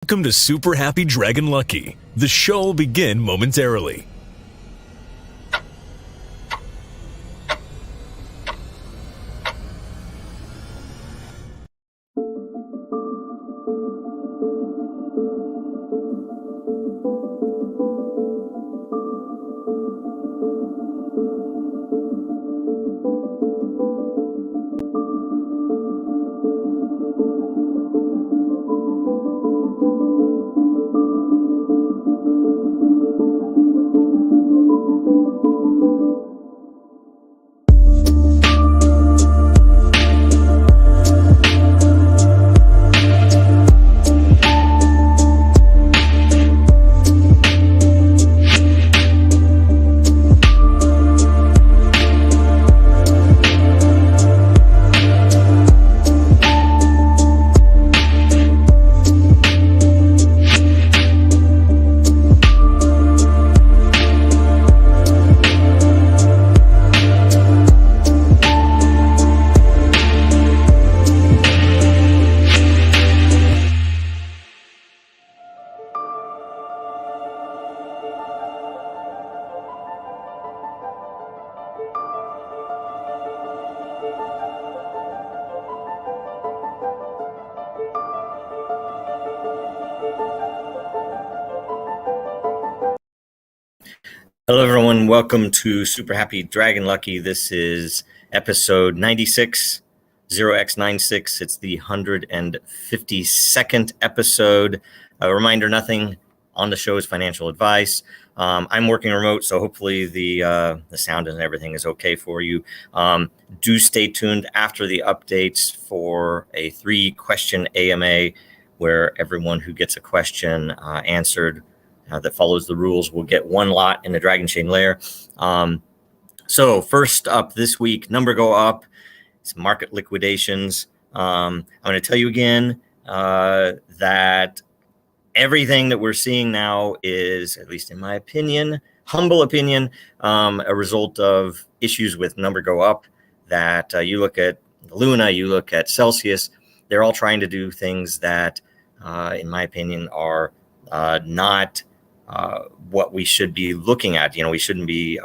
Welcome to Super Happy Dragon Lucky. The show will begin momentarily. Hello, everyone. Welcome to Super Happy Dragon Lucky. This is episode 96, 0x96. It's the 152nd episode. A reminder, nothing on the show is financial advice. I'm working remote, so hopefully the sound and everything is okay for you. Do stay tuned after the updates for a 3-question AMA where everyone who gets a question answered that follows the rules will get one lot in the Dragonchain lair. So first up this week, number go up. It's market liquidations. I'm going to tell you again that everything that we're seeing now is, at least in my opinion, humble opinion, a result of issues with number go up. That you look at Luna, you look at Celsius, they're all trying to do things that, in my opinion, are not what we should be looking at. We shouldn't be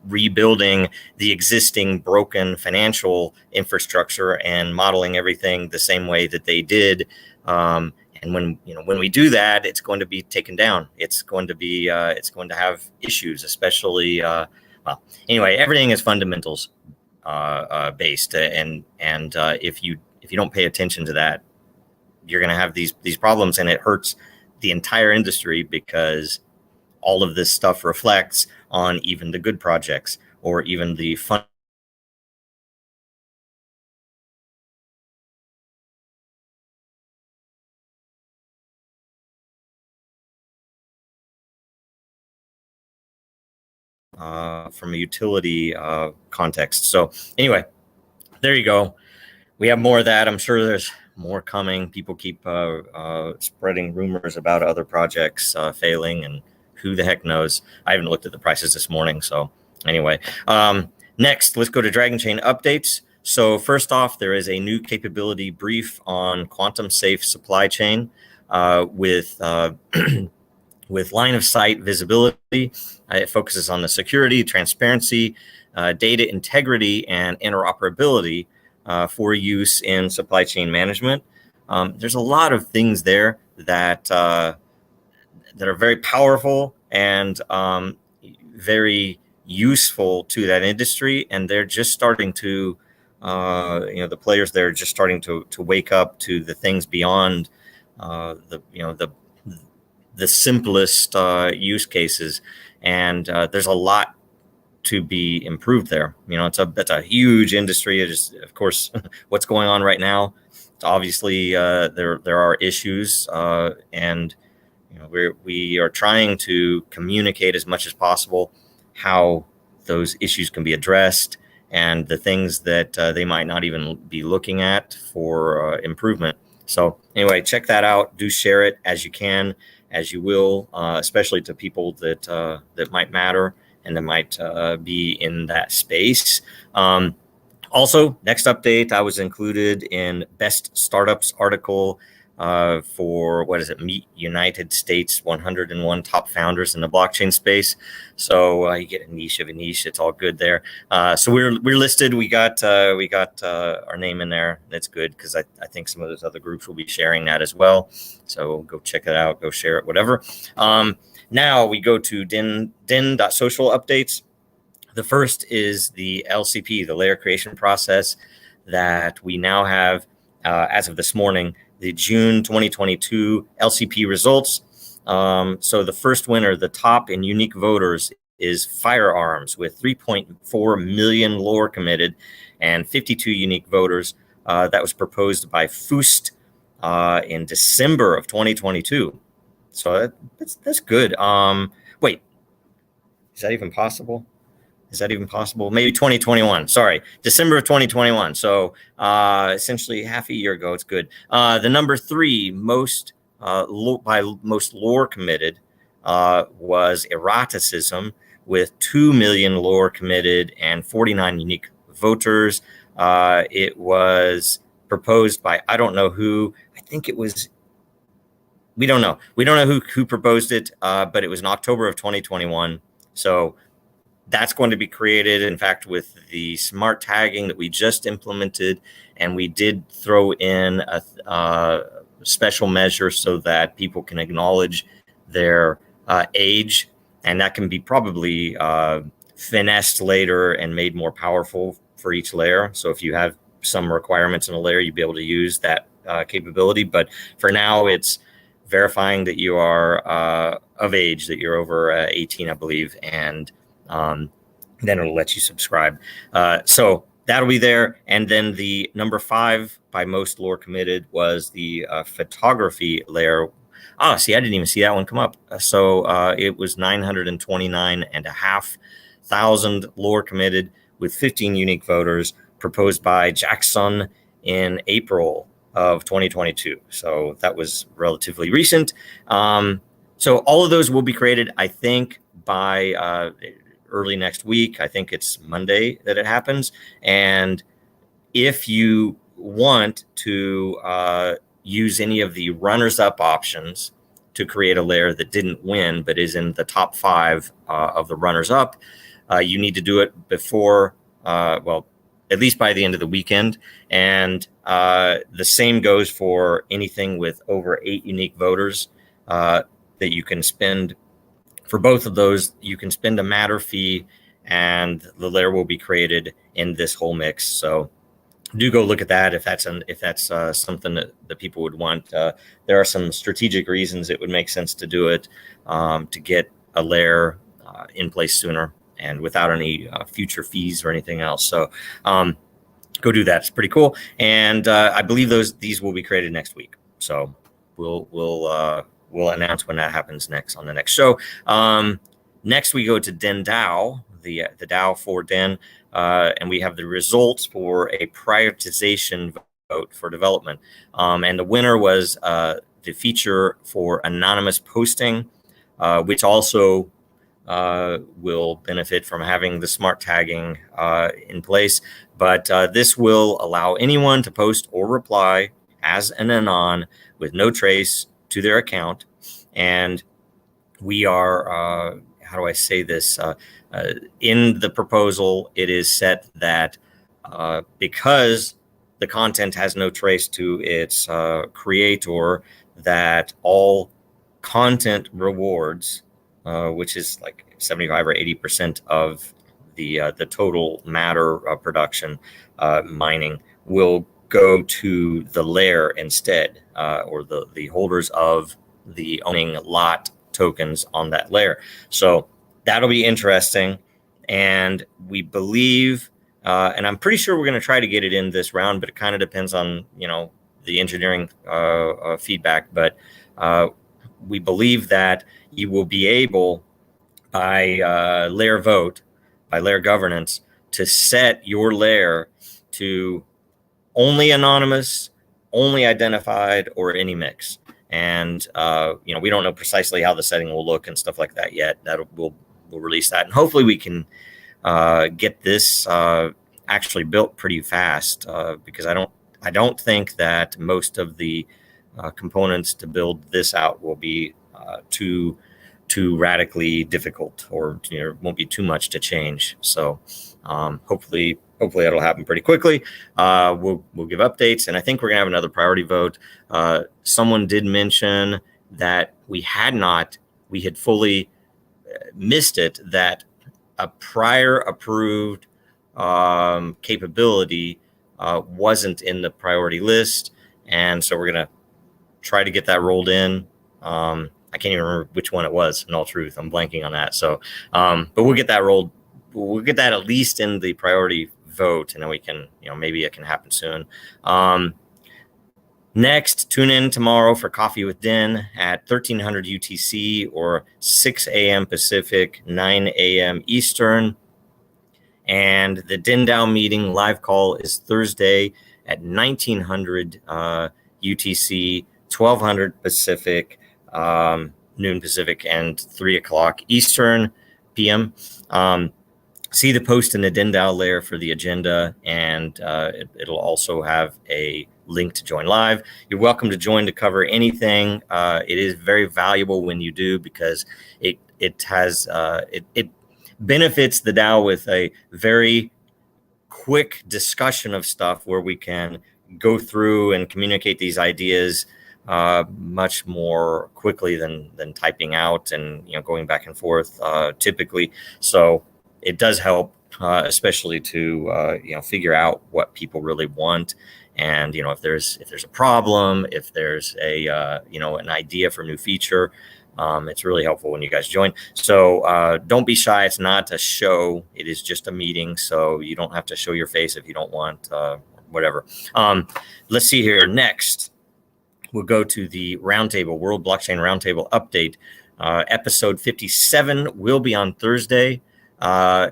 rebuilding the existing broken financial infrastructure and modeling everything the same way that they did. And when we do that, it's going to be taken down. It's going to have issues, especially. Anyway, everything is fundamentals based, and if you don't pay attention to that, you're going to have these problems, and it hurts the entire industry because all of this stuff reflects on even the good projects or even the fun from a utility context. So anyway, there you go. We have more of that. I'm sure there's more coming. People keep spreading rumors about other projects failing, and who the heck knows. I haven't looked at the prices this morning. So anyway, next, let's go to Dragonchain updates. So first off, there is a new capability brief on quantum safe supply chain with with line of sight visibility. It focuses on the security, transparency, data integrity, and interoperability for use in supply chain management. There's a lot of things there that are very powerful and very useful to that industry, and they're just starting to, the players there are just starting to wake up to the things beyond the simplest use cases, and there's a lot to be improved there. That's a huge industry. It is, of course, what's going on right now. It's obviously there are issues, and we are trying to communicate as much as possible how those issues can be addressed and the things that they might not even be looking at for improvement. So anyway, check that out. Do share it as you can, as you will, especially to people that might matter and that might be in that space. Also, next update, I was included in Best Startups article for what is it? Meet United States 101 top founders in the blockchain space. So you get a niche of a niche. It's all good there. So we're listed. We got our name in there. That's good because I think some of those other groups will be sharing that as well. So go check it out. Go share it. Whatever. Now we go to Den.Social updates. The first is the LCP, the layer creation process that we now have as of this morning. The June 2022 LCP results. So the first winner, the top in unique voters, is Firearms with 3.4 million lore committed and 52 unique voters. That was proposed by Foost in December of 2022. So that's good. Wait, is that even possible? Maybe 2021. Sorry, December of 2021. So essentially half a year ago. It's good. The number 3 most most lore committed was Eroticism with 2 million lore committed and 49 unique voters. It was proposed by I don't know who. I think it was. We don't know. We don't know who proposed it, but it was in October of 2021. So that's going to be created, in fact, with the smart tagging that we just implemented, and we did throw in a special measure so that people can acknowledge their age, and that can be probably finessed later and made more powerful for each layer. So if you have some requirements in a layer, you'd be able to use that capability. But for now, it's verifying that you are of age, that you're over 18, I believe, and then it'll let you subscribe. So that'll be there. And then the number 5 by most lore committed was the photography layer. Oh, see, I didn't even see that one come up. So it was 929,500 lore committed with 15 unique voters, proposed by Jackson in April of 2022. So that was relatively recent. So all of those will be created, I think, by early next week. I think it's Monday that it happens. And if you want to use any of the runners-up options to create a layer that didn't win but is in the top 5 of the runners-up, you need to do it before, well, at least by the end of the weekend. And the same goes for anything with over 8 unique voters that you can spend. For both of those, you can spend a matter fee, and the layer will be created in this whole mix. So do go look at that if that's something that people would want. There are some strategic reasons it would make sense to do it, to get a layer in place sooner and without any future fees or anything else. So go do that. It's pretty cool. And I believe these will be created next week. So we'll announce when that happens next on the next show. Next, we go to DENDAO, the DAO for Den, and we have the results for a prioritization vote for development. And the winner was the feature for anonymous posting, which also will benefit from having the smart tagging in place. But this will allow anyone to post or reply as an anon with no trace to their account. And we are, how do I say this? In the proposal, it is set that because the content has no trace to its creator, that all content rewards, which is like 75 or 80% of the total matter production mining, will go to the layer instead, or the holders of the owning lot tokens on that layer. So that'll be interesting. And we believe, and I'm pretty sure we're going to try to get it in this round, but it kind of depends on, the engineering feedback. But we believe that you will be able, by layer vote, by layer governance, to set your layer to only anonymous, only identified, or any mix. And we don't know precisely how the setting will look and stuff like that yet. We'll release that, and hopefully we can get this actually built pretty fast, because I don't think that most of the components to build this out will be too radically difficult, or won't be too much to change. So hopefully that'll happen pretty quickly. We'll give updates, and I think we're gonna have another priority vote. Someone did mention that we had fully missed it, that a prior approved capability wasn't in the priority list, and so we're gonna try to get that rolled in. I can't even remember which one it was, in all truth. I'm blanking on that. So, but we'll get that rolled. We'll get that at least in the priority vote, and then we can, maybe it can happen soon. Next, tune in tomorrow for Coffee with Den at 1300 UTC or 6 a.m. Pacific, 9 a.m. Eastern. And the DENDAO meeting live call is Thursday at 1900 UTC, 1200 Pacific, noon Pacific, and 3 o'clock Eastern PM. See the post in the DENDAO layer for the agenda, and it'll also have a link to join live. You're welcome to join to cover anything. It is very valuable when you do, because it benefits the DAO with a very quick discussion of stuff where we can go through and communicate these ideas much more quickly than typing out and going back and forth typically. So it does help, especially to figure out what people really want, and if there's a problem, if there's a an idea for a new feature. It's really helpful when you guys join. So don't be shy. It's not a show. It is just a meeting. So you don't have to show your face if you don't want, whatever. Let's see here. Next, we'll go to the Roundtable, World Blockchain Roundtable update. Episode 57 will be on Thursday. The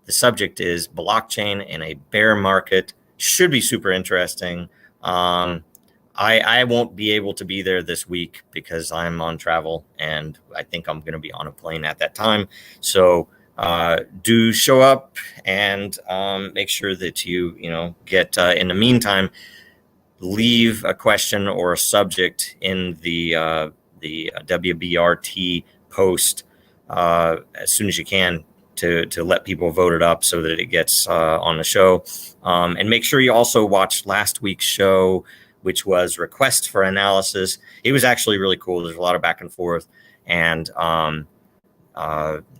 subject is blockchain in a bear market. Should be super interesting. I won't be able to be there this week because I'm on travel, and I think I'm going to be on a plane at that time. So do show up, and make sure that you get, in the meantime, leave a question or a subject in the WBRT post as soon as you can, to let people vote it up so that it gets on the show. And make sure you also watch last week's show, which was Requests for Analysis. It was actually really cool. There's a lot of back and forth, and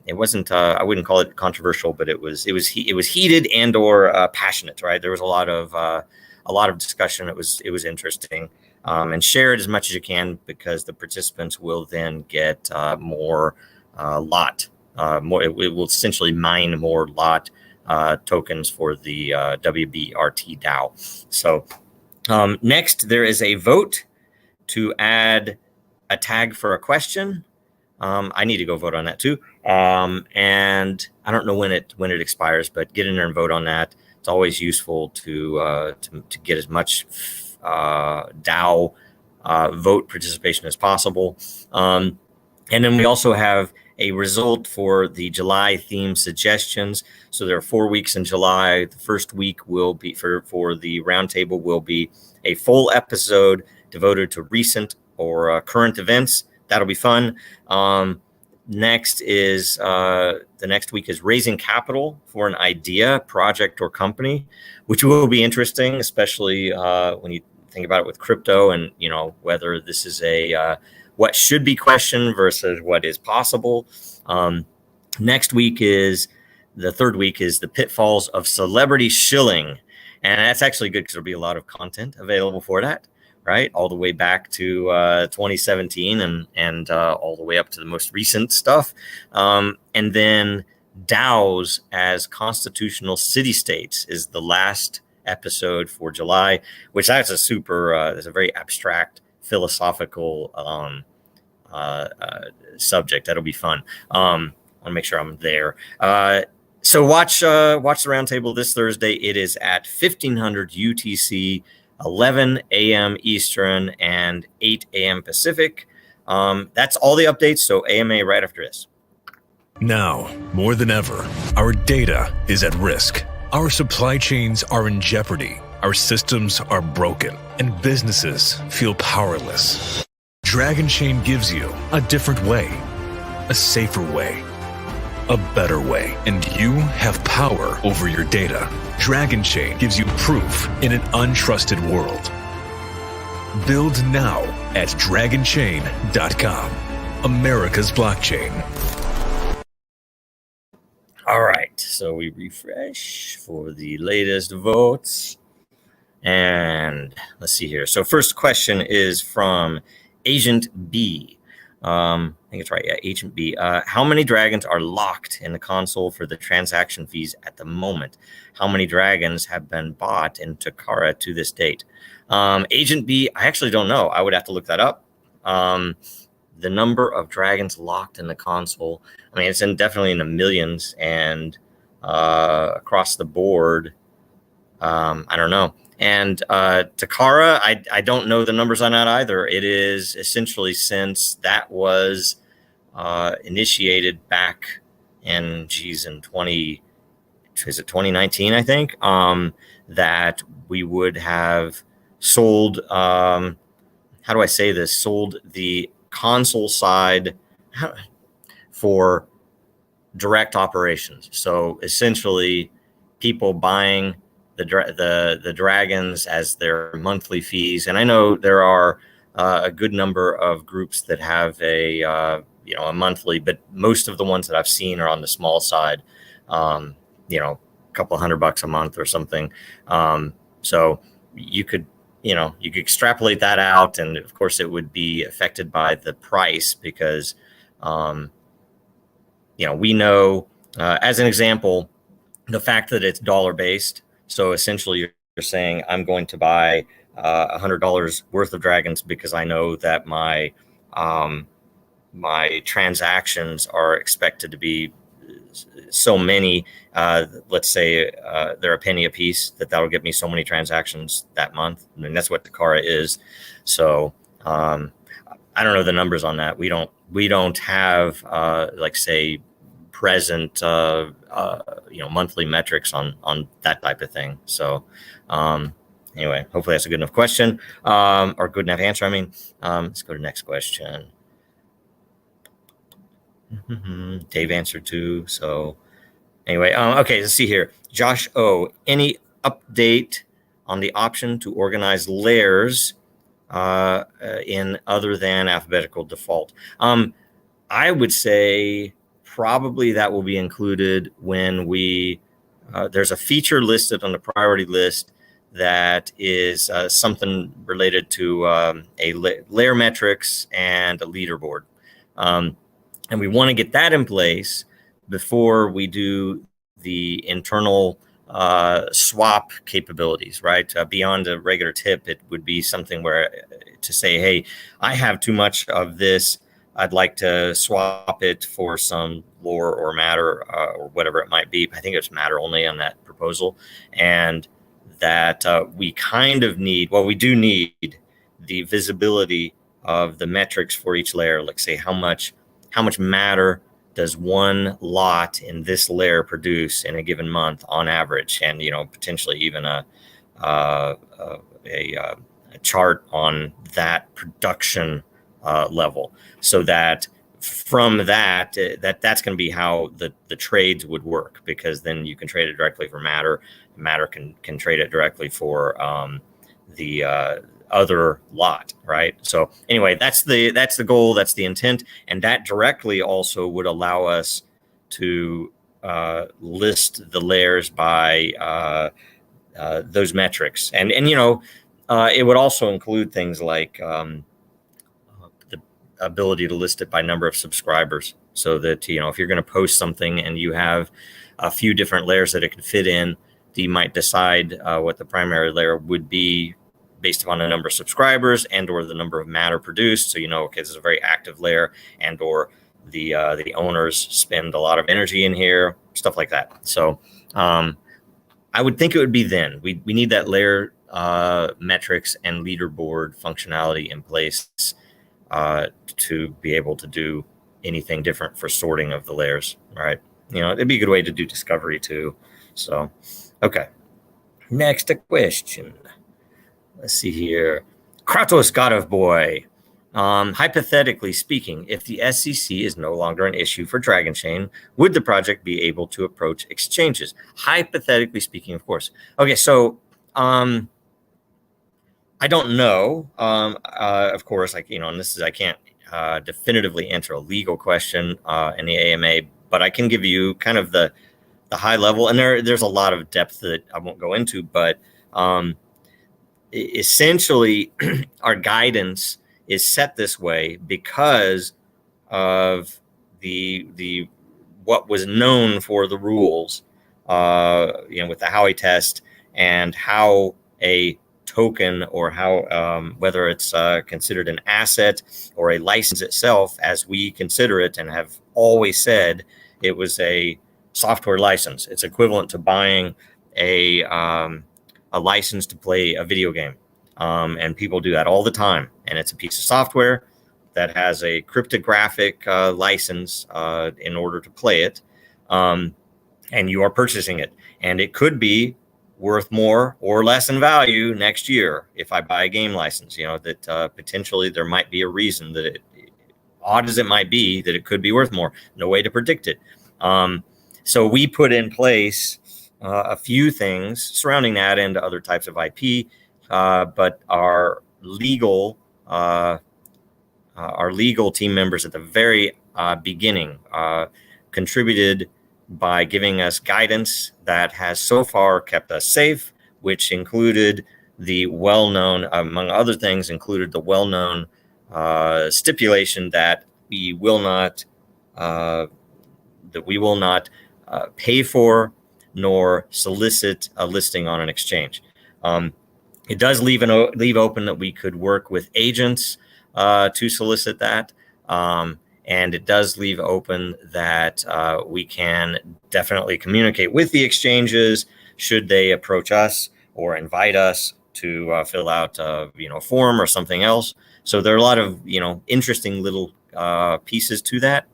it wasn't, I wouldn't call it controversial, but it was heated and or passionate, right? There was a lot of discussion. It was interesting. And share it as much as you can, because the participants will then get more lot. It will essentially mine more lot tokens for the WBRT DAO. So next, there is a vote to add a tag for a question. I need to go vote on that too. And I don't know when it expires, but get in there and vote on that. It's always useful to get as much DAO vote participation as possible. And then we also have a result for the July theme suggestions. So there are 4 weeks in July. The first week will be for the roundtable will be a full episode devoted to recent or current events. That'll be fun. Next is the next week is raising capital for an idea, project, or company, which will be interesting, especially when you think about it with crypto, and whether this is a what should be questioned versus what is possible. Next week is the third week is the pitfalls of celebrity shilling, and that's actually good because there'll be a lot of content available for that, right? All the way back to 2017 and all the way up to the most recent stuff. And then DAOs as constitutional city-states is the last episode for July, which that's a super, that's a very abstract philosophical subject. That'll be fun. I want to make sure I'm there. So watch the roundtable this Thursday. It is at 1500 UTC, 11 a.m. Eastern, and 8 a.m. Pacific. That's all the updates. So AMA right after this. Now, more than ever, our data is at risk. Our supply chains are in jeopardy, our systems are broken, and businesses feel powerless. Dragonchain gives you a different way, a safer way, a better way, and you have power over your data. Dragonchain gives you proof in an untrusted world. Build now at DRGNs.com, America's blockchain. All right, so we refresh for the latest votes. And let's see here. So first question is from Agent B. I think it's right. Yeah, Agent B. How many dragons are locked in the console for the transaction fees at the moment? How many dragons have been bought in Takara to this date? Agent B, I actually don't know. I would have to look that up. The number of dragons locked in the console, I mean, it's definitely in the millions, and across the board, I don't know. And Takara, I don't know the numbers on that either. It is essentially, since that was initiated back in 2019, I think, that we would have sold, how do I say this, sold the console side for direct operations. So essentially, people buying the dragons as their monthly fees. And I know there are a good number of groups that have a monthly, but most of the ones that I've seen are on the small side, a couple $100 a month or something. So you could extrapolate that out, and of course it would be affected by the price, because we know, as an example, the fact that it's dollar based. So essentially you're saying, I'm going to buy $100 worth of dragons because I know that my transactions are expected to be so many. Let's say they're a penny a piece, that'll get me so many transactions that month. I mean, that's what Takara is. So I don't know the numbers on that. We don't have like, say, present monthly metrics on that type of thing. So anyway, hopefully that's a good enough question, or good enough answer. I mean, let's go to the next question. Dave answered too. So anyway, okay, let's see here. Josh O, any update on the option to organize Lairs in other than alphabetical default? I would say probably that will be included when there's a feature listed on the priority list that is something related to a layer metrics and a leaderboard. And we want to get that in place before we do the internal swap capabilities, right? Beyond a regular tip, it would be something where to say, hey, I have too much of this. I'd like to swap it for some lore or matter or whatever it might be. I think it's matter only on that proposal. And that we kind of need, we do need the visibility of the metrics for each layer. Like, say, how much matter does one lot in this layer produce in a given month on average, and potentially even a chart on that production level, so that from that's going to be how the trades would work, because then you can trade it directly for matter. Matter can trade it directly for the other lot, right? So anyway, that's the goal, that's the intent, and that directly also would allow us to list the layers by those metrics, and it would also include things like the ability to list it by number of subscribers, so that if you're going to post something and you have a few different layers that it can fit in, you might decide what the primary layer would be based upon the number of subscribers and or the number of matter produced. So okay, this is a very active layer, and or the owners spend a lot of energy in here, stuff like that. So I would think it would be then. We need that layer metrics and leaderboard functionality in place to be able to do anything different for sorting of the layers, right? It'd be a good way to do discovery too. So Okay. Next question. Let's see here. Kratos, God of Boy. Hypothetically speaking, if the SEC is no longer an issue for Dragonchain, would the project be able to approach exchanges? Hypothetically speaking, of course. Okay, so I don't know. Of course, and this is, I can't definitively answer a legal question in the AMA, but I can give you kind of the high level, and there's a lot of depth that I won't go into, but essentially our guidance is set this way because of the what was known for the rules, with the Howey test and how a token or how whether it's considered an asset or a license itself, as we consider it and have always said, it was a software license. It's equivalent to buying a license to play a video game. And people do that all the time. And it's a piece of software that has a cryptographic license in order to play it. And you are purchasing it. And it could be worth more or less in value next year if I buy a game license, that potentially there might be a reason that odd as it might be, that it could be worth more. No way to predict it. So we put in place a few things surrounding that and other types of IP, but our legal team members at the very beginning contributed by giving us guidance that has so far kept us safe, which included the well-known, among other things, included the well-known stipulation that we will not pay for nor solicit a listing on an exchange. It does leave open that we could work with agents to solicit that. And it does leave open that we can definitely communicate with the exchanges should they approach us or invite us to fill out a form or something else. So there are a lot of interesting little pieces to that.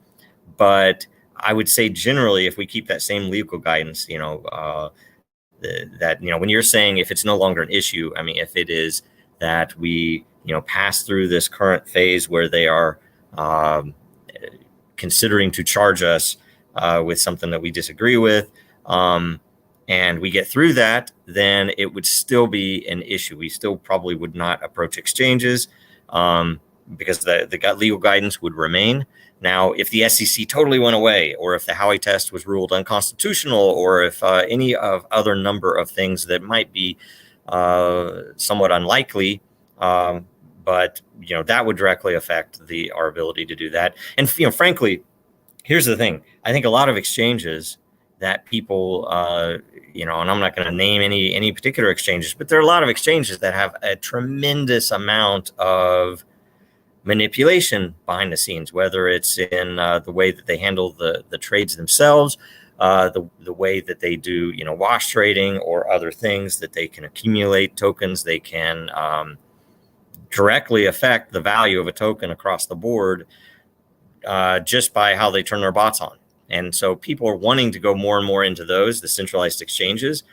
But I would say generally, if we keep that same legal guidance, that when you're saying if it's no longer an issue, I mean, if it is that we pass through this current phase where they are considering to charge us with something that we disagree with, and we get through that, then it would still be an issue. We still probably would not approach exchanges because the legal guidance would remain. Now, if the SEC totally went away, or if the Howey test was ruled unconstitutional, or if any of other number of things that might be somewhat unlikely, but that would directly affect our ability to do that. And frankly, here's the thing: I think a lot of exchanges that people, and I'm not going to name any particular exchanges, but there are a lot of exchanges that have a tremendous amount of manipulation behind the scenes, whether it's in the way that they handle the trades themselves, the way that they do wash trading or other things that they can accumulate tokens. They can directly affect the value of a token across the board just by how they turn their bots on. And so people are wanting to go more and more into the centralized exchanges.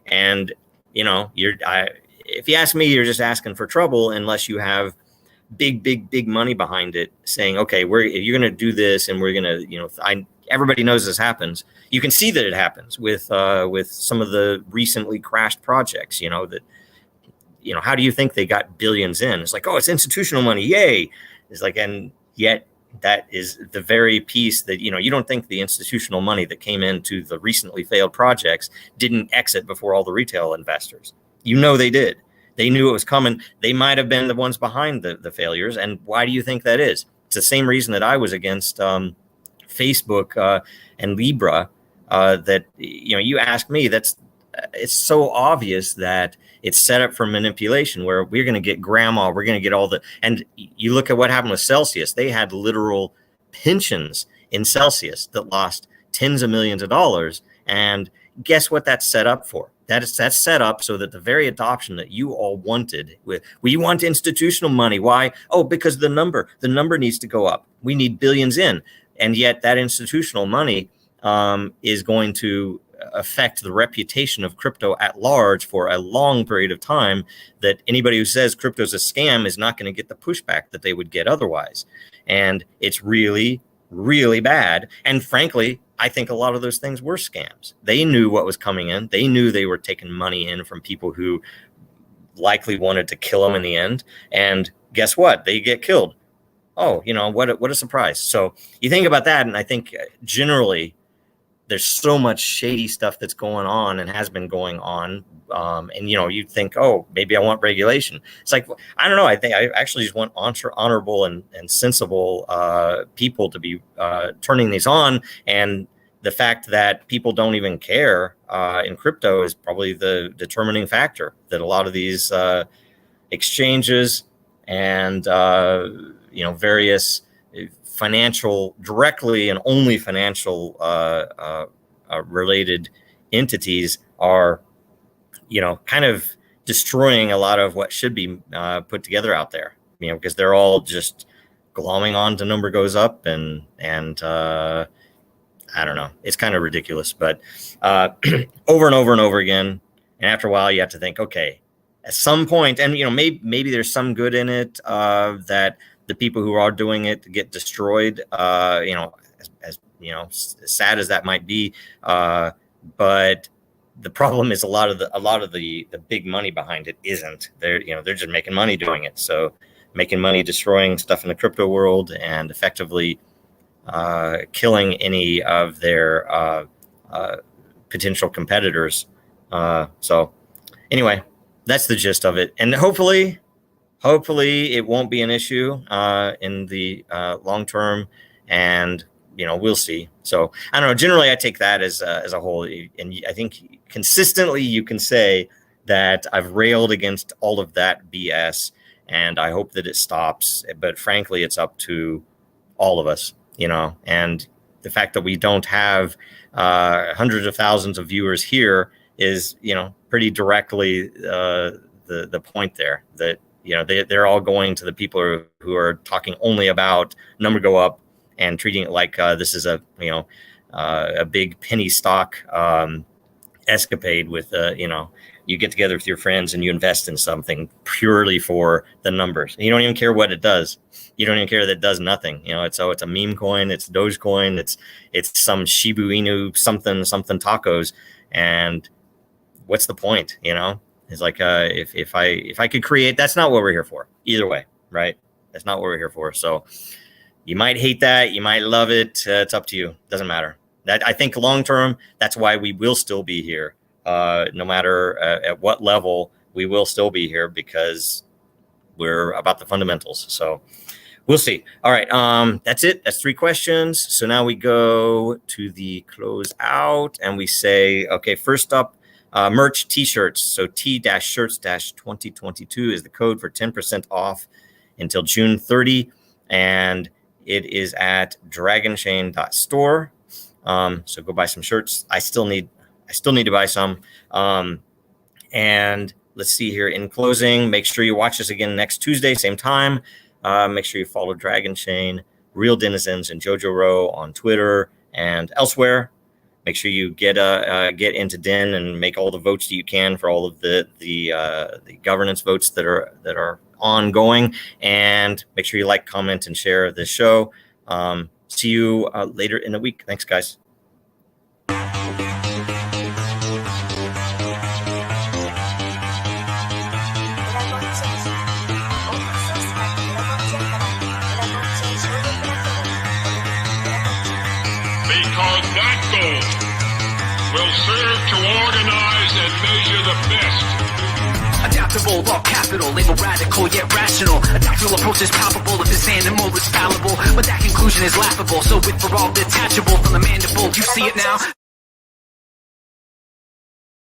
And if you ask me, you're just asking for trouble unless you have big money behind it, saying, okay, you're going to do this, and we're going to, everybody knows this happens. You can see that it happens with some of the recently crashed projects, that, how do you think they got billions in? It's like, oh, it's institutional money. Yay. It's like, and yet that is the very piece that, you don't think the institutional money that came into the recently failed projects didn't exit before all the retail investors. They did. They knew it was coming. They might have been the ones behind the failures. And why do you think that is? It's the same reason that I was against Facebook and Libra. That you ask me, it's so obvious that it's set up for manipulation, where we're going to get grandma, we're going to get all the. And you look at what happened with Celsius. They had literal pensions in Celsius that lost tens of millions of dollars. And guess what that's set up for? That's set up so that the very adoption that you all wanted, we want institutional money. Why? Oh, because the number needs to go up. We need billions in. And yet that institutional money is going to affect the reputation of crypto at large for a long period of time, that anybody who says crypto's a scam is not going to get the pushback that they would get otherwise. And it's really, really bad. And frankly, I think a lot of those things were scams. They knew what was coming in. They knew they were taking money in from people who likely wanted to kill them in the end. And guess what? They get killed. Oh, what a surprise. So you think about that, and I think generally there's so much shady stuff that's going on and has been going on. And you think, oh, maybe I want regulation. It's like, I don't know. I think I actually just want honorable and sensible people to be turning these on. And the fact that people don't even care in crypto is probably the determining factor, that a lot of these exchanges and various financial, directly and only financial related entities are, kind of destroying a lot of what should be put together out there, because they're all just glomming on to number goes up and I don't know. It's kind of ridiculous, but over and over and over again. And after a while, you have to think, okay, at some point, and maybe there's some good in it, that the people who are doing it get destroyed. As sad as that might be, but the problem is a lot of the big money behind it isn't. They're just making money doing it. So making money destroying stuff in the crypto world and effectively killing any of their potential competitors. So anyway, that's the gist of it. And hopefully it won't be an issue in the long term. And we'll see. So I don't know. Generally, I take that as a whole, and I think consistently you can say that I've railed against all of that BS, and I hope that it stops. But frankly, it's up to all of us, And the fact that we don't have hundreds of thousands of viewers here is, pretty directly the point there. That they're all going to the people who are talking only about number go up and treating it like this is a big penny stock escapade with you get together with your friends and you invest in something purely for the numbers. You don't even care what it does. You don't even care that it does nothing. It's a meme coin, it's Dogecoin, it's some Shiba Inu something tacos, and what's the point? It's like if I could create, that's not what we're here for. Either way, right? That's not what we're here for. So you might hate that, you might love it. It's up to you. Doesn't matter. That I think long term, that's why we will still be here. No matter at what level, we will still be here because we're about the fundamentals. So we'll see. All right. That's it. That's 3 questions. So now we go to the close out and we say, okay, first up, merch t-shirts. So T-shirts-2022 is the code for 10% off until June 30. And it is at Dragonchain.Store. So go buy some shirts. I still need to buy some. And let's see here in closing, make sure you watch us again next Tuesday, same time. Make sure you follow Dragonchain, Real Denizens, and Jojo Row on Twitter and elsewhere. Make sure you get into Den and make all the votes that you can for all of the governance votes that are ongoing. And make sure you like, comment, and share this show. See you later in the week. Thanks, guys. Because that goal will serve to organize and measure the best. Adaptable, all capital, label radical yet rational. Adaptable approach is palpable if this animal is fallible, but that conclusion is laughable. So with for all detachable from the mandible, you see it now.